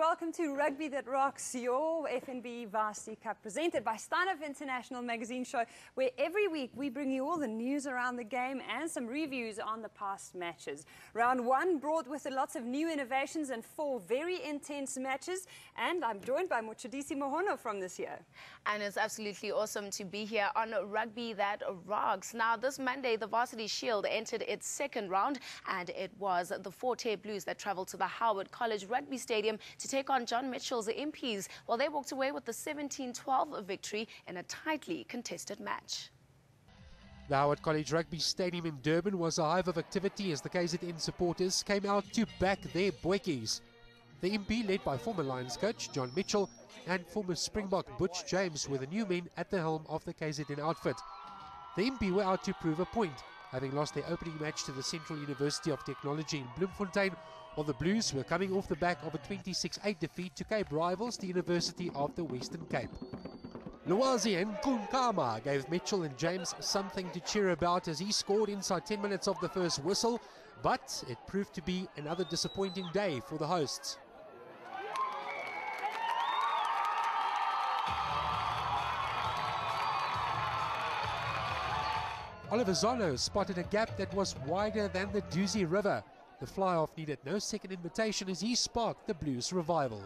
welcome to Rugby That Rocks, your FNB Varsity Cup, presented by Steinhoff International Magazine Show, where every week we bring you all the news around the game and some reviews on the past matches. Round one brought with it lots of new innovations and 4 very intense matches, and I'm joined by Motshidisi Mohono from this year. And it's absolutely awesome to be here on Rugby That Rocks. Now, this Monday, the Varsity Shield entered its second round, and it was the Forte Blues that travelled to the Howard College Rugby Stadium to take on John Mitchell's MPs. Well, they walked away with the 17-12 victory in a tightly contested match. The Howard College Rugby Stadium in Durban was a hive of activity as the KZN supporters came out to back their Boytjies. The MP, led by former Lions coach John Mitchell and former Springbok Butch James, were the new men at the helm of the KZN outfit. The MP were out to prove a point, having lost their opening match to the Central University of Technology in Bloemfontein, while the Blues were coming off the back of a 26-8 defeat to Cape rivals, the University of the Western Cape. Lwazi and Kunkama gave Mitchell and James something to cheer about as he scored inside 10 minutes of the first whistle, but it proved to be another disappointing day for the hosts. Oliver Zono spotted a gap that was wider than the Duzi River. The fly-off needed no second invitation as he sparked the Blues' revival.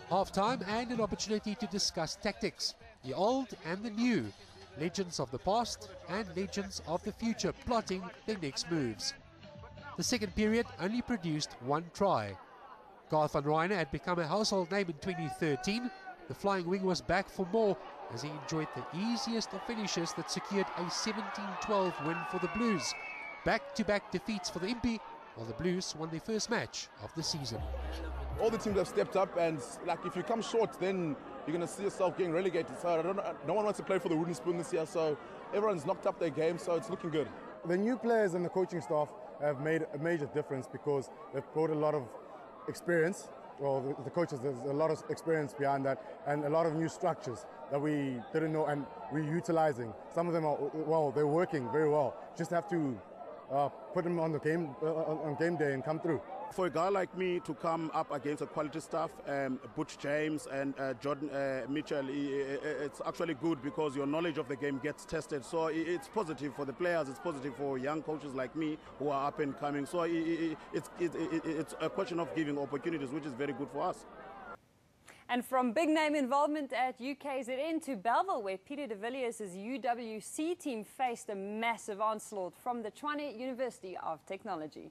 Half-time and an opportunity to discuss tactics, the old and the new, legends of the past and legends of the future plotting their next moves. The second period only produced one try. Garth van Reyne had become a household name in 2013. The flying wing was back for more as he enjoyed the easiest of finishes that secured a 17-12 win for the Blues. Back-to-back defeats for the MP, while the Blues won their first match of the season. All the teams have stepped up, and like if you come short, then you're going to see yourself getting relegated. So no one wants to play for the wooden spoon this year, so everyone's knocked up their game, so it's looking good. The new players and the coaching staff have made a major difference because they've brought a lot of experience. Well, the coaches, there's a lot of experience behind that and a lot of new structures that we didn't know and we're utilizing. Some of them are, well, they're working very well. Just have to put them on the game on game day and come through. For a guy like me to come up against a quality staff, Butch James and John Mitchell, it's actually good because your knowledge of the game gets tested. So it's positive for the players, it's positive for young coaches like me who are up and coming. So it's a question of giving opportunities, which is very good for us. And from big name involvement at UKZN to Bellville, where Peter de Villiers' UWC team faced a massive onslaught from the Tshwane University of Technology.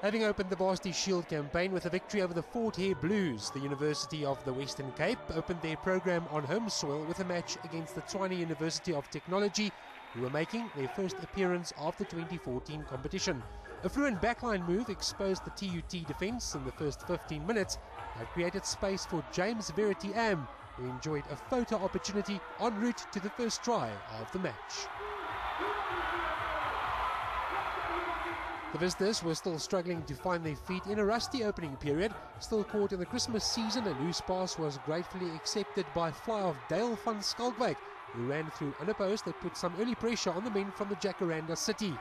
Having opened the Varsity Shield campaign with a victory over the Fort Hare Blues, the University of the Western Cape opened their program on home soil with a match against the Tshwane University of Technology, who were making their first appearance of the 2014 competition. A fluent backline move exposed the TUT defence in the first 15 minutes and created space for James Verity Am, who enjoyed a photo opportunity en route to the first try of the match. The visitors were still struggling to find their feet in a rusty opening period. Still caught in the Christmas season, a loose pass was gratefully accepted by fly-off Dale van Skalkwyk, who ran through unopposed that put some early pressure on the men from the Jacaranda City.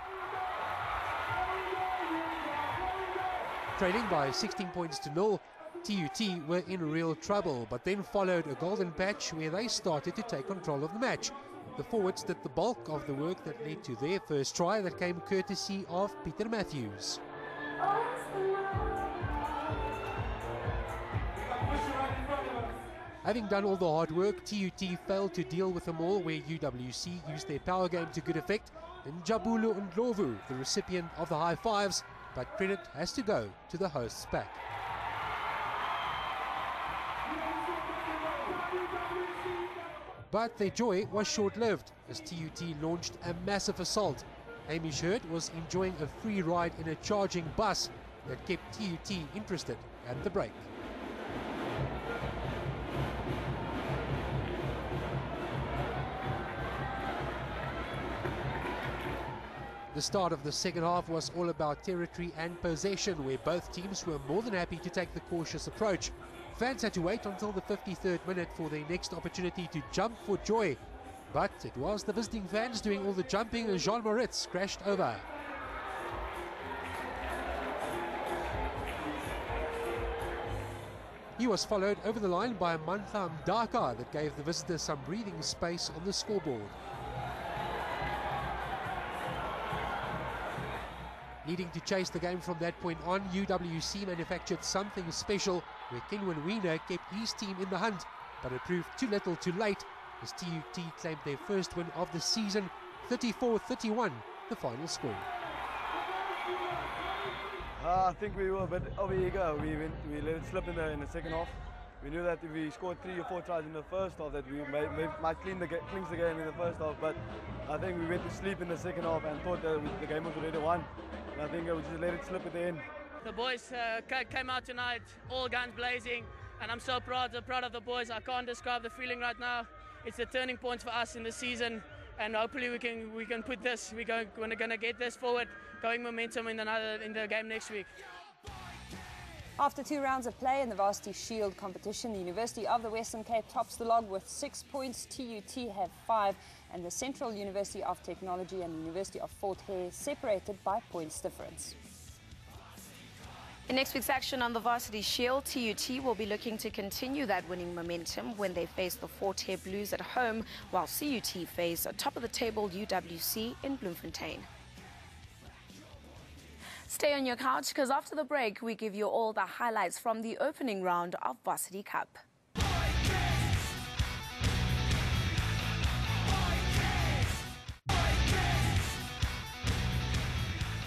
Trailing by 16 points to 0, TUT were in real trouble, but then followed a golden patch where they started to take control of the match. The forwards did the bulk of the work that led to their first try that came courtesy of Peter Matthews. Having done all the hard work, TUT failed to deal with them all where UWC used their power game to good effect. And Jabulu Ndlovu, the recipient of the high fives, but credit has to go to the hosts' pack. But their joy was short-lived as TUT launched a massive assault. Hamish Hurd was enjoying a free ride in a charging bus that kept TUT interested at the break. The start of the second half was all about territory and possession, where both teams were more than happy to take the cautious approach. Fans had to wait until the 53rd minute for their next opportunity to jump for joy. But it was the visiting fans doing all the jumping as Jean Moritz crashed over. He was followed over the line by Mantha Mdaka that gave the visitors some breathing space on the scoreboard. Needing to chase the game from that point on, UWC manufactured something special where Kenwin Wiener kept his team in the hunt, but it proved too little too late as TUT claimed their first win of the season, 34-31, the final score. I think we were a bit over-eager. We let it slip in the second half. We knew that if we scored 3 or 4 tries in the first half that we might cleanse the game in the first half, but I think we went to sleep in the second half and thought that the game was already won. And I think we just let it slip at the end. The boys came out tonight, all guns blazing, and I'm so proud of the boys. I can't describe the feeling right now. It's the turning point for us in the season, and hopefully we can put this. We're going to get this forward, going momentum in the game next week. After 2 rounds of play in the Varsity Shield competition, the University of the Western Cape tops the log with 6 points. TUT have 5, and the Central University of Technology and the University of Fort Hare separated by points difference. In next week's action on the Varsity Shield, TUT will be looking to continue that winning momentum when they face the Fort Hare Blues at home, while CUT face top-of-the-table UWC in Bloemfontein. Stay on your couch, because after the break, we give you all the highlights from the opening round of Varsity Cup.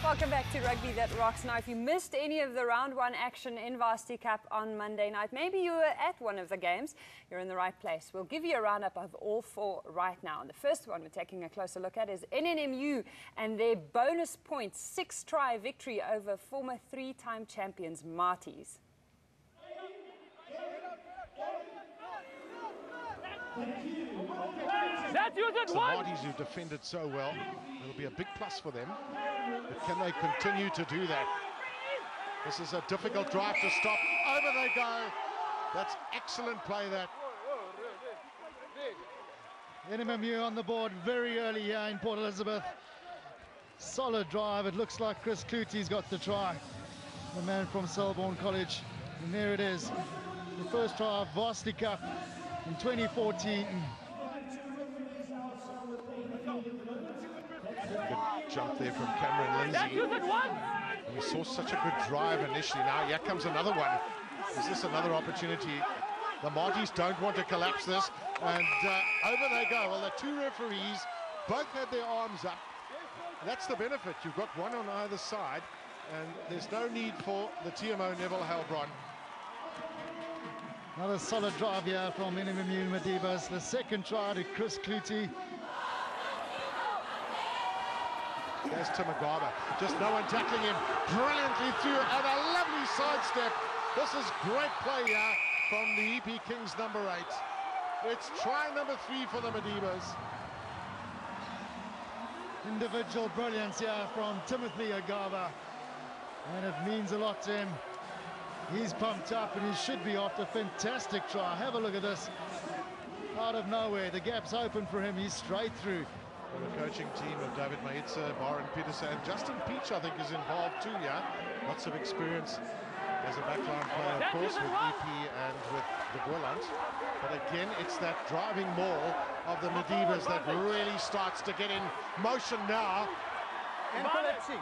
Welcome back to Rugby That Rocks. Now, if you missed any of the round 1 action in Varsity Cup on Monday night, maybe you were at one of the games, you're in the right place. We'll give you a roundup of all 4 right now. And the first one we're taking a closer look at is NMMU and their bonus points 6-try victory over former 3-time champions Motshidisi. The Motshidisi who defended so well, it'll be a big plus for them. But can they continue to do that? This is a difficult drive to stop. Over they go. That's excellent play, that. NMMU on the board very early here in Port Elizabeth. Solid drive. It looks like Chris Clutie's got the try. The man from Selborne College. And there it is. The first try of Varsity Cup in 2014. Good jump there from Cameron Lindsay. We saw such a good drive initially. Now here comes another one. Is this another opportunity? The Motshidisi don't want to collapse this, and over they go. Well, the 2 referees both had their arms up. That's the benefit. You've got one on either side, and there's no need for the TMO Neville Heilbron. Another solid drive here from NMMU Madibas. The second try to Chris Clutie. There's Timagaba. Just no one tackling him. Brilliantly through, and a lovely sidestep. This is great play here from the EP Kings number 8. It's try number 3 for the Madibas. Individual brilliance here from Timothy Agaba. And it means a lot to him. He's pumped up, and he should be after a fantastic try. Have a look at this. Out of nowhere, the gap's open for him. He's straight through. Well, the coaching team of David Maitza, Baron Peterson, and Justin Peach, I think, is involved too, yeah? Lots of experience as a backline player, of course, with EP and with the Boylands. But again, it's that driving maul of the Madibas that really starts to get in motion now. And collapsing.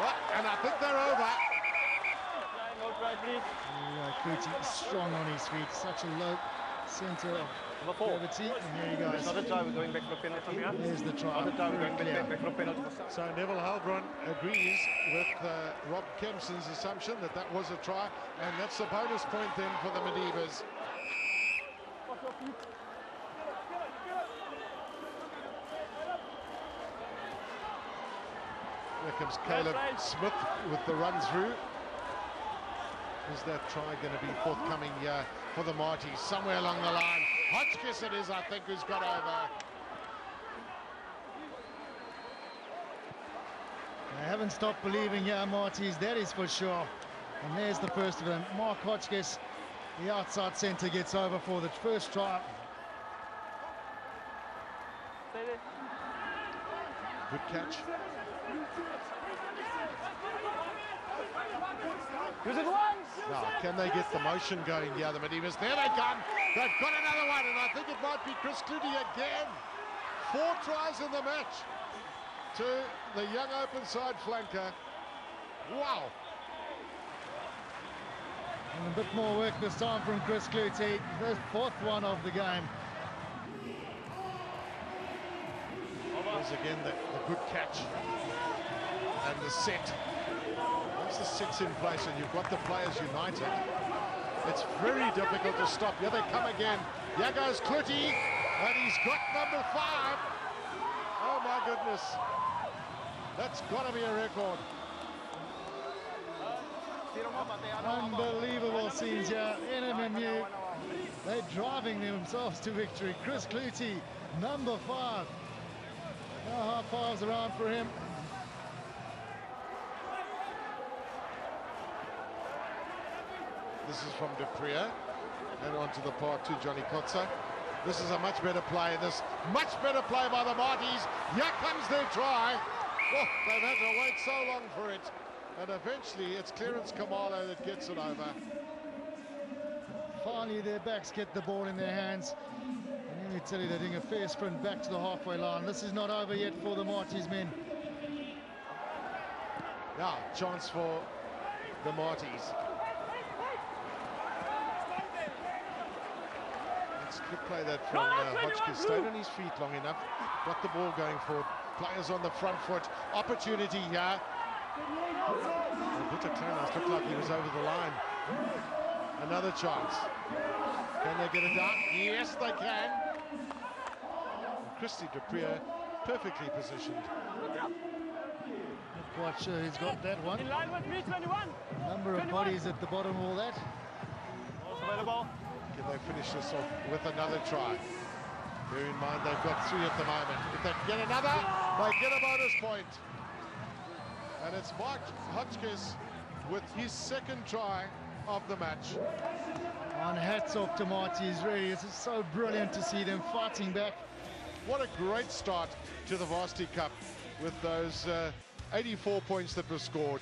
Well, and I think they're over. Clutie strong on his feet. Such a low center of gravity. And here he goes. Another try, we're going back for penalty. There's the try. Another try, we're going back for penalty. So Neville Heilbron agrees with Rob Kempson's assumption that that was a try, and that's a bonus point then for the Madibas. Here comes Caleb Smith with the run through. Is that try going to be forthcoming here for the Motshidisi? Somewhere along the line. Hotchkiss it is, I think, who's got over. They haven't stopped believing here, Motshidisi, that is for sure. And there's the first of them. Mark Hotchkiss, the outside centre, gets over for the first try. Good catch. Now, can they get the motion going here, the Medivas? There they come. They've got another one, and I think it might be Chris Clutie again. 4 tries in the match to the young open side flanker. Wow. And a bit more work this time from Chris Clutie, the 4th one of the game. There's again the good catch and the set. Once the set's in place and you've got the players united, it's very difficult to stop. Here they come again. Here goes Clutie, and he's got number 5. Oh my goodness. That's got to be a record. Unbelievable scenes here. NMMU, they're driving themselves to victory. Chris Clutie, number 5. Now high fives around for him. This is from Duprier and onto the part to Johnny Kotza. This is a much better play. This much better play by the Marties. Here comes their try. Oh, they've had to wait so long for it. And eventually it's Clarence Kamalo that gets it over. Finally their backs get the ball in their hands. And let me tell you, they're doing a fair sprint back to the halfway line. This is not over yet for the Marties men. Now, chance for the Marties. Good play that from Hotchkiss. Stayed on his feet long enough. Got the ball going forward. Players on the front foot. Opportunity here. Victor Klein looked like he was over the line. Another chance. Can they get it down? Yes, they can. And Christy Duprier perfectly positioned. Not quite sure he's got that one. In line with me, 21. Number of bodies at the bottom of all that. Can they finish this off with another try? Bear in mind they've got 3 at the moment. If they get another, they get a bonus point. And it's Mark Hotchkiss with his 2nd try of the match. And hats off to Marties, really. It's so brilliant to see them fighting back. What a great start to the Varsity Cup with those 84 points that were scored.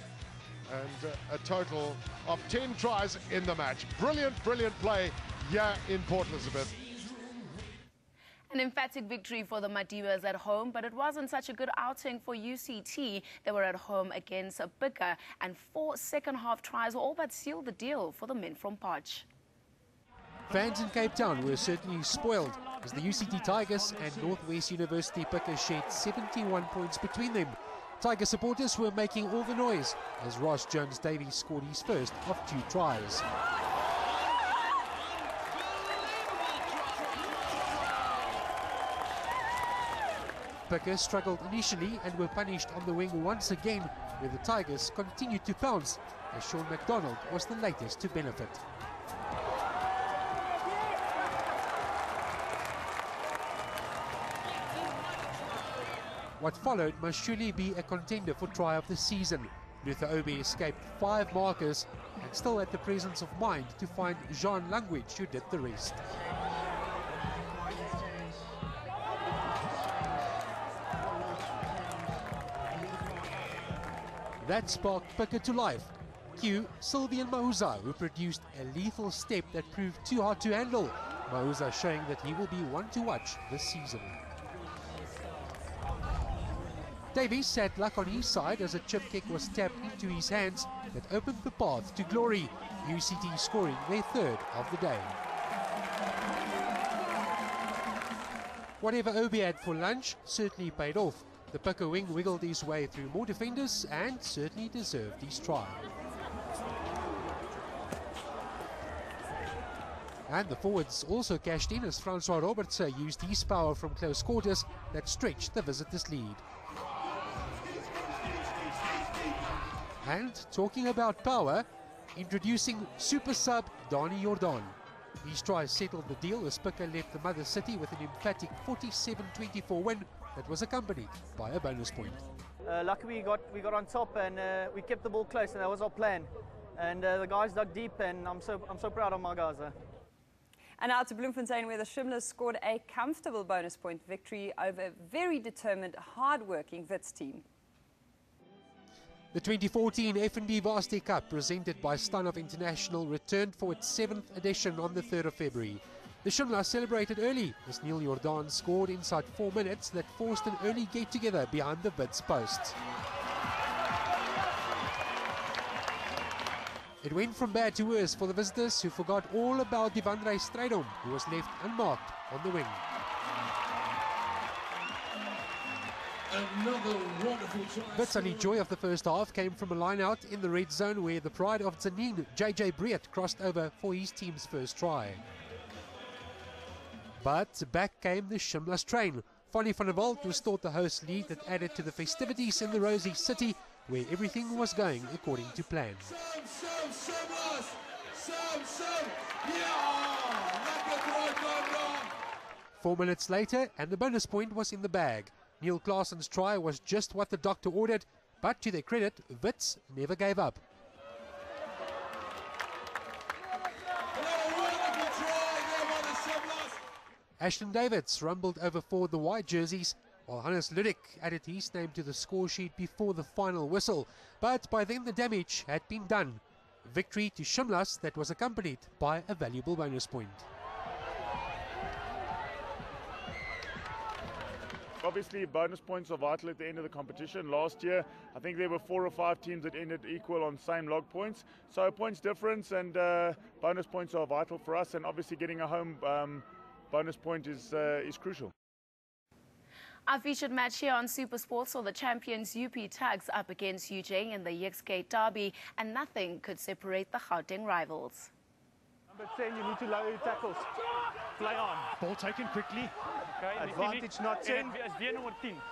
And a total of 10 tries in the match. Brilliant, brilliant play here in Port Elizabeth. An emphatic victory for the Madiwas at home, but it wasn't such a good outing for UCT. They were at home against Pukke, and 4 second-half tries all but sealed the deal for the men from Potch. Fans in Cape Town were certainly spoiled as the UCT Tigers and Northwest University Pukke shared 71 points between them. Tiger supporters were making all the noise as Ross Jones-Davies scored his first of 2 tries. Pukke struggled initially and were punished on the wing once again, where the Tigers continued to pounce as Sean McDonald was the latest to benefit. What followed must surely be a contender for try of the season. Luther Obi escaped 5 markers and still had the presence of mind to find Jean Langwich who did the rest. That sparked Pukke to life. Cue Sylvian Mahuza, who produced a lethal step that proved too hard to handle. Mahuza showing that he will be one to watch this season. Davies had luck on his side as a chip kick was tapped into his hands that opened the path to glory, UCT scoring their 3rd of the day. Whatever Obi had for lunch certainly paid off. The Pukke wing wiggled his way through more defenders and certainly deserved his try. And the forwards also cashed in as Francois Roberts used his power from close quarters that stretched the visitors' lead. And talking about power, introducing super sub Donny Jordan. His try settled the deal as Pukke left the mother city with an emphatic 47-24 win that was accompanied by a bonus point. Luckily we got on top and we kept the ball close, and that was our plan. And the guys dug deep, and I'm so proud of my guys. And out to Bloemfontein, where the Shimlas scored a comfortable bonus point victory over a very determined, hard-working Wits team. The 2014 FNB Varsity Cup, presented by Steinhoff International, returned for its 7th edition on the 3rd of February. The Shimlas celebrated early as Neil Jordan scored inside 4 minutes that forced an early get-together behind the Wits posts. It went from bad to worse for the visitors, who forgot all about Devandre Strydom, who was left unmarked on the wing. Wits' only joy of the first half came from a line-out in the red zone where the pride of Zanin, JJ Breert, crossed over for his team's first try. But back came the Shimlas train. Fonnie van der Walt restored the host lead that added to the festivities in the Rosy City, where everything was going according to plan. 4 minutes later, and the bonus point was in the bag. Neil Claessen's try was just what the doctor ordered, but to their credit, Wits never gave up. Ashton Davids rumbled over for the white jerseys, while Hannes Ludik added his name to the score sheet before the final whistle. But by then the damage had been done. Victory to Shimlas that was accompanied by a valuable bonus point. Obviously, bonus points are vital at the end of the competition. Last year, I think there were 4 or 5 teams that ended equal on same log points. So points difference and bonus points are vital for us. And obviously, getting a home bonus point is crucial. Our featured match here on SuperSport saw the champions UP Tuks up against UJ in the Yexgate derby, and nothing could separate the Gauteng rivals. Number 10, you need to lower your tackles. Play on. Ball taken quickly. Okay, advantage not 10.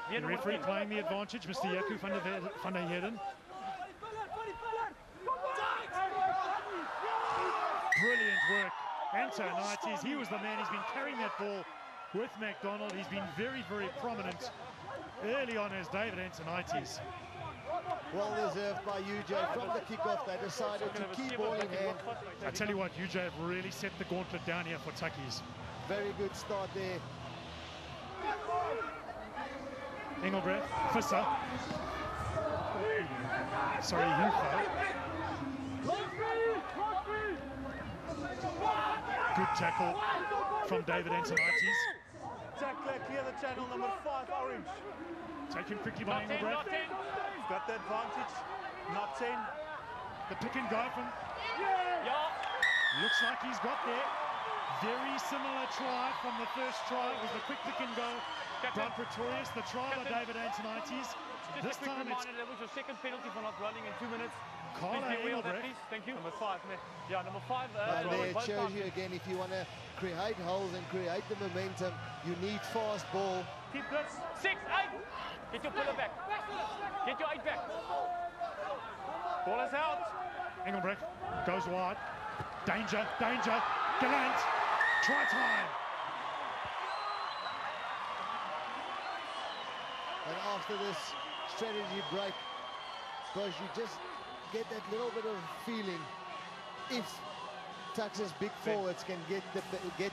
The referee playing the advantage, Mr. Jaco van der Heerden. Brilliant work. Antonitis, he was the man. He's been carrying that ball with McDonald. He's been very, very prominent early on as David Antonitis. Well deserved by UJ. From the kickoff, they decided to keep ball in hand. I tell you what, UJ have really set the gauntlet down here for Tuckies. Very good start there. Engelbrecht, Visser. Sorry, Hugo. Good tackle from David Antonitis. Tackler, clear the channel, number 5, Orange. Taken quickly by Engelbrecht. He's got the advantage, not 10. The pick and go from... Looks like he's got there. Very similar try from the first try. It was the quick pick and go. Brad Pretorius, the try by David Antonitis. This time it's... That was your second penalty for not running in 2 minutes. Carla Engelbrecht. Thank you. Number 5, yeah, number 5. And there it shows you again, if you want to create holes and create the momentum, you need fast ball. Keep this. 6, 8. Get your puller back. Get your 8 back. Ball is out. Engelbrecht goes wide. Danger, danger. Gallant. Try time. And after this strategy break, because you just get that little bit of feeling if Tuks' big forwards can get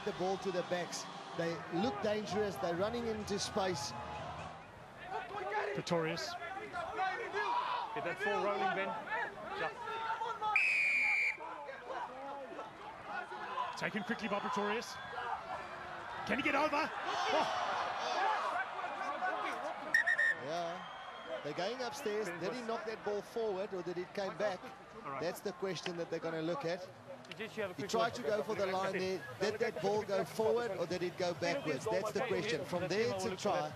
the ball to the backs. They look dangerous, they're running into space. Pretorius. Get that 4 rolling, Ben. Jump. Taken quickly by Pretorius. Can he get over? Oh. Yeah, they're going upstairs. Did he knock that ball forward or did it come back? That's the question that they're going to look at. He tried to go for the line there. Did that ball go forward or did it go backwards? That's the question. From there it's a try.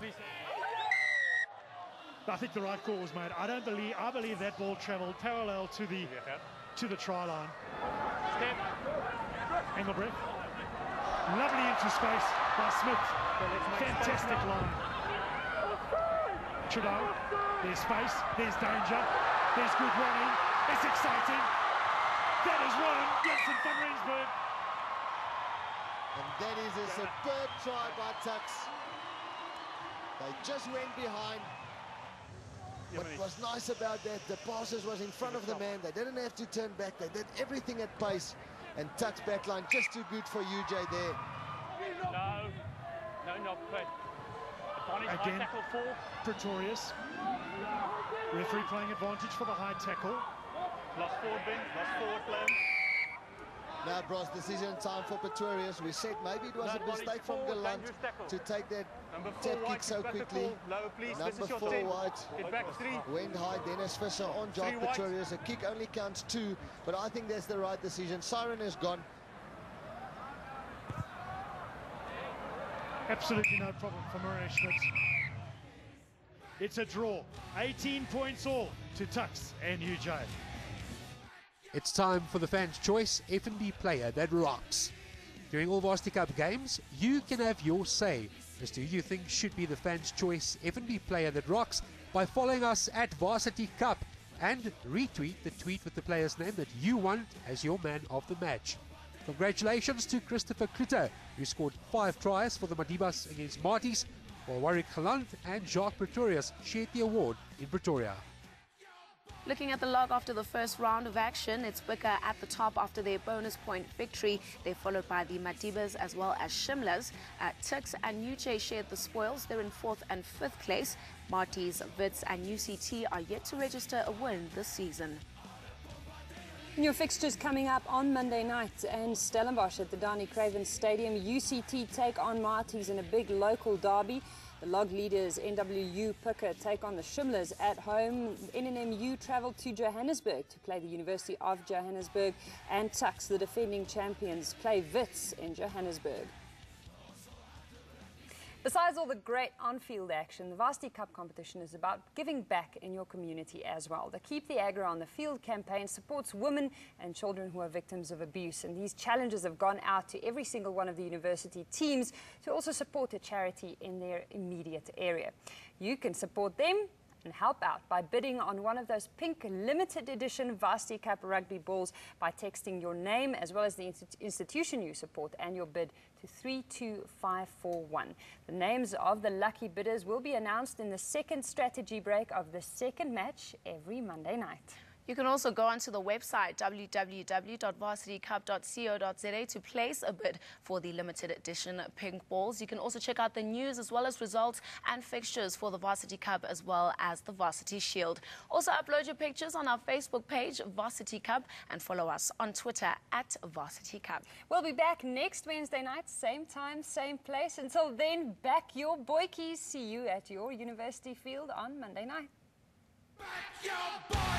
I think the right call was made. I believe that ball travelled parallel to the try line. Engelbrecht. Lovely into space by Smit. Fantastic line. Trudeau. There's space. There's danger. There's good running. It's exciting. That is Ron Jensen van Rensburg. And that is a superb try by Tuks. They just went behind. What was nice about that, the passes was in front of the man. They didn't have to turn back. They did everything at pace. And Tuks backline just too good for UJ there. No knock play. Again, tackle for Pretorius. Referee playing advantage for the high tackle. Lost forward, Ben. Lost forward play. Now, Bros, decision time for Pretorius. We said maybe it was a mistake from Galant to take that tap kick so quickly. Number 4 White went high. Dennis Fisher on job. Pretorius. A kick only counts 2, but I think that's the right decision. Siren is gone. Absolutely no problem for Murray Schmidt. It's a draw. 18 points all to Tuks and UJ. It's time for the fans' choice FNB player that rocks. During all Varsity Cup games, you can have your say as to who you think should be the fans' choice FNB player that rocks by following us at Varsity Cup and retweet the tweet with the player's name that you want as your man of the match. Congratulations to Christopher Klutter, who scored 5 tries for the Madibas against Marties, while Warwick Galant and Jacques Pretorius shared the award in Pretoria. Looking at the log after the first round of action, it's Pukke at the top after their bonus point victory. They're followed by the Madibas as well as Shimlas. Tuks and UJ shared the spoils. They're in 4th and 5th place. Marties, Wits and UCT are yet to register a win this season. Your fixtures coming up on Monday night, and Stellenbosch at the Dani Craven Stadium. UCT take on Marties in a big local derby. The log leaders NMMU Pukke take on the Shimlas at home. NMMU travel to Johannesburg to play the University of Johannesburg, and Tuks, the defending champions, play Wits in Johannesburg. Besides all the great on-field action, the Varsity Cup competition is about giving back in your community as well. The Keep the Agra on the Field campaign supports women and children who are victims of abuse, and these challenges have gone out to every single one of the university teams to also support a charity in their immediate area. You can support them and help out by bidding on one of those pink limited edition Varsity Cup rugby balls by texting your name as well as the institution you support and your bid to 32541. The names of the lucky bidders will be announced in the second strategy break of the second match every Monday night. You can also go onto the website www.varsitycup.co.za to place a bid for the limited edition pink balls. You can also check out the news as well as results and fixtures for the Varsity Cup as well as the Varsity Shield. Also upload your pictures on our Facebook page, Varsity Cup, and follow us on Twitter at Varsity Cup. We'll be back next Wednesday night, same time, same place. Until then, back your Boytjies. See you at your university field on Monday night. Back your boy!